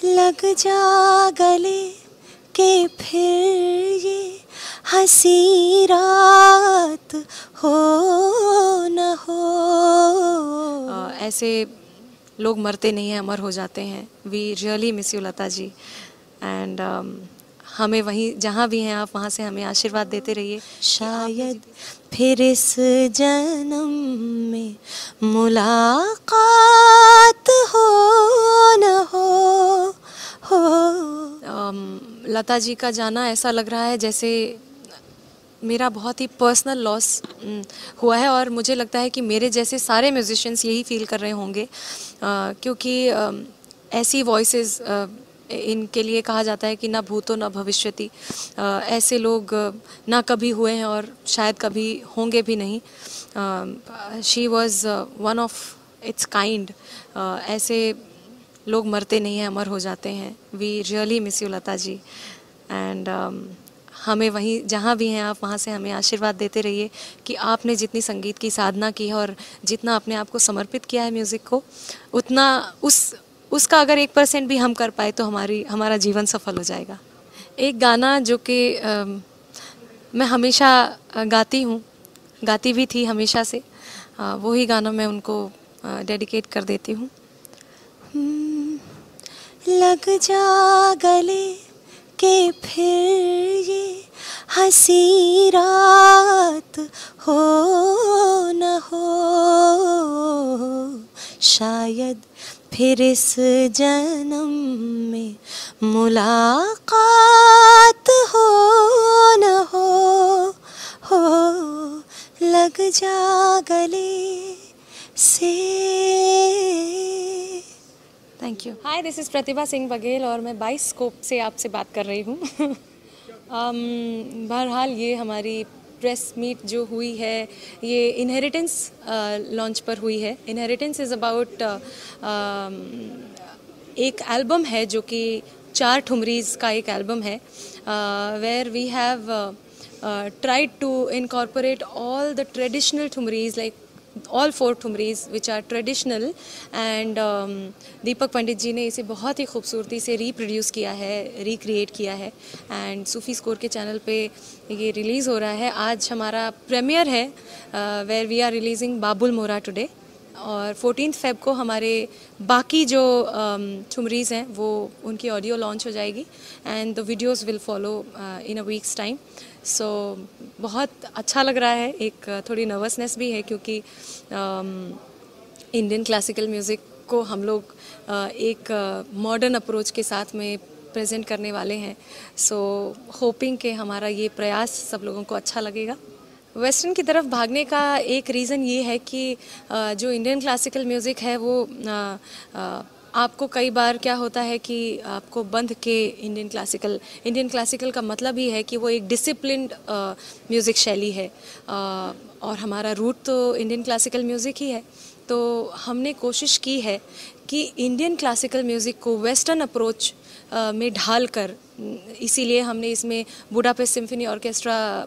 लग जा गले के फिर ये हंसी रात हो न हो। ऐसे लोग मरते नहीं हैं, अमर हो जाते हैं। We really miss you Lata ji. And हमें वहीं जहाँ भी हैं आप, वहाँ से हमें आशीर्वाद देते रहिए। शायद फिर इस जन्म में मुलाकात हो न हो। लता जी का जाना ऐसा लग रहा है जैसे मेरा बहुत ही पर्सनल लॉस हुआ है, और मुझे लगता है कि मेरे जैसे सारे म्यूजिशियंस यही फील कर रहे होंगे, क्योंकि ऐसी वॉइसेस इनके लिए कहा जाता है कि ना भूतो ना भविष्यति। ऐसे लोग ना कभी हुए हैं और शायद कभी होंगे भी नहीं। She was one of its kind. ऐसे लोग मरते नहीं हैं, अमर हो जाते हैं। We really miss you Lata ji. And हमें वहीं जहाँ भी हैं आप, वहाँ से हमें आशीर्वाद देते रहिए कि आपने जितनी संगीत की साधना की है और जितना अपने आप को समर्पित किया है म्यूज़िक को, उतना उसका अगर 1% भी हम कर पाए तो हमारा जीवन सफल हो जाएगा। एक गाना जो कि मैं हमेशा गाती भी थी हमेशा से, वही गाना मैं उनको डेडिकेट कर देती हूँ। लग जा गले के फिर ये हंसी रात हो न हो। शायद फिर इस जन्म में मुलाकात हो न हो। लग जा गले से। Thank you. Hi, this is Pratibha Singh Baghel और मैं बाइस्कोप से आपसे बात कर रही हूँ। बहरहाल ये हमारी प्रेस मीट जो हुई है, ये इनहेरिटेंस लॉन्च पर हुई है। इनहेरिटेंस इज़ अबाउट एक एल्बम है जो कि 4 ठुमरीज़ का एक एल्बम है, where we have tried to incorporate all the traditional thumris, like all 4 ठुमरीज़ which are traditional, and दीपक पंडित जी ने इसे बहुत ही खूबसूरती से रीप्रोड्यूस किया है, रिक्रिएट किया है, एंड सूफी स्कोर के चैनल पे ये रिलीज़ हो रहा है। आज हमारा प्रीमियर है, वेयर वी आर रिलीजिंग बाबुल मोरा टुडे, और 14 फेब को हमारे बाकी जो ठुमरीज़ हैं वो उनकी ऑडियो लॉन्च हो जाएगी, and the videos will follow in a weeks time. So बहुत अच्छा लग रहा है, एक थोड़ी नर्वसनेस भी है, क्योंकि इंडियन क्लासिकल म्यूज़िक को हम लोग एक मॉडर्न अप्रोच के साथ में प्रेजेंट करने वाले हैं। सो होपिंग कि हमारा ये प्रयास सब लोगों को अच्छा लगेगा। वेस्टर्न की तरफ भागने का एक रीज़न ये है कि जो इंडियन क्लासिकल म्यूज़िक है वो आपको कई बार क्या होता है कि आपको बंध के इंडियन क्लासिकल का मतलब ही है कि वो एक डिसिप्लिन्ड म्यूज़िक शैली है, और हमारा रूट तो इंडियन क्लासिकल म्यूज़िक ही है। तो हमने कोशिश की है कि इंडियन क्लासिकल म्यूज़िक को वेस्टर्न अप्रोच में ढाल कर, इसीलिए हमने इसमें बुडापेस्ट सिम्फनी ऑर्केस्ट्रा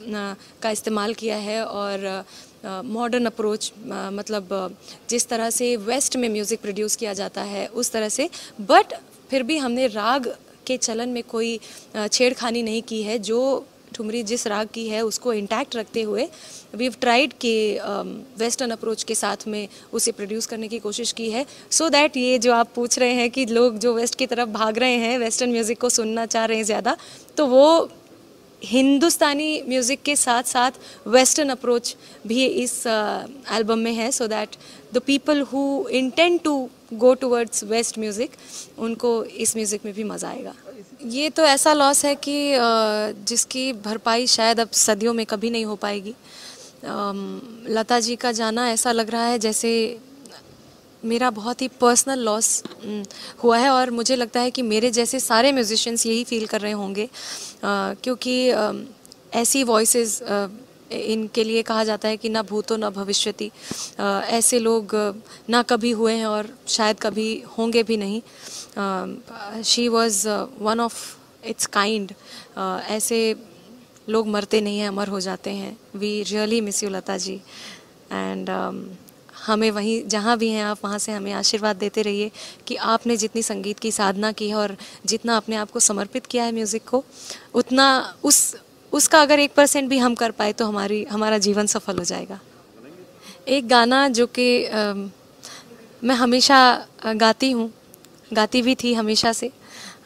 का इस्तेमाल किया है, और मॉडर्न अप्रोच, मतलब जिस तरह से वेस्ट में म्यूज़िक प्रोड्यूस किया जाता है उस तरह से, बट फिर भी हमने राग के चलन में कोई छेड़खानी नहीं की है। जो ठुमरी जिस राग की है उसको इंटैक्ट रखते हुए वी हैव ट्राइड कि वेस्टर्न अप्रोच के साथ में उसे प्रोड्यूस करने की कोशिश की है, सो दैट ये जो आप पूछ रहे हैं कि लोग जो वेस्ट की तरफ भाग रहे हैं, वेस्टर्न म्यूज़िक को सुनना चाह रहे हैं ज़्यादा, तो वो हिंदुस्तानी म्यूज़िक के साथ साथ वेस्टर्न अप्रोच भी इस एल्बम में है, so that the people who intend to go towards west music, उनको इस म्यूज़िक में भी मज़ा आएगा। ये तो ऐसा लॉस है कि जिसकी भरपाई शायद अब सदियों में कभी नहीं हो पाएगी। लता जी का जाना ऐसा लग रहा है जैसे मेरा बहुत ही पर्सनल लॉस हुआ है, और मुझे लगता है कि मेरे जैसे सारे म्यूजिशियंस यही फील कर रहे होंगे, क्योंकि ऐसी वॉइसेस इनके लिए कहा जाता है कि ना भूतो ना भविष्यति। ऐसे लोग ना कभी हुए हैं और शायद कभी होंगे भी नहीं। She was one of its kind. ऐसे लोग मरते नहीं हैं, अमर हो जाते हैं। We really miss you Lata ji. And हमें वहीं जहाँ भी हैं आप वहाँ से हमें आशीर्वाद देते रहिए कि आपने जितनी संगीत की साधना की है और जितना अपने आप को समर्पित किया है म्यूज़िक को, उतना उसका अगर 1% भी हम कर पाए तो हमारा जीवन सफल हो जाएगा। एक गाना जो कि मैं हमेशा गाती भी थी हमेशा से,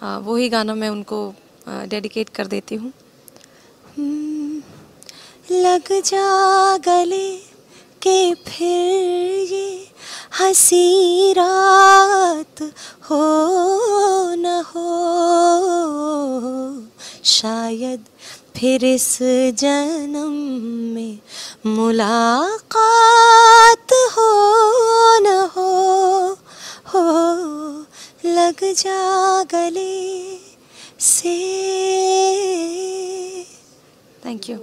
वही गाना मैं उनको डेडिकेट कर देती हूँ। लग जा गले के फिर ये हंसी रात हो न हो, शायद फिर इस जन्म में मुलाकात हो न हो, लग जा गले से। Thank you.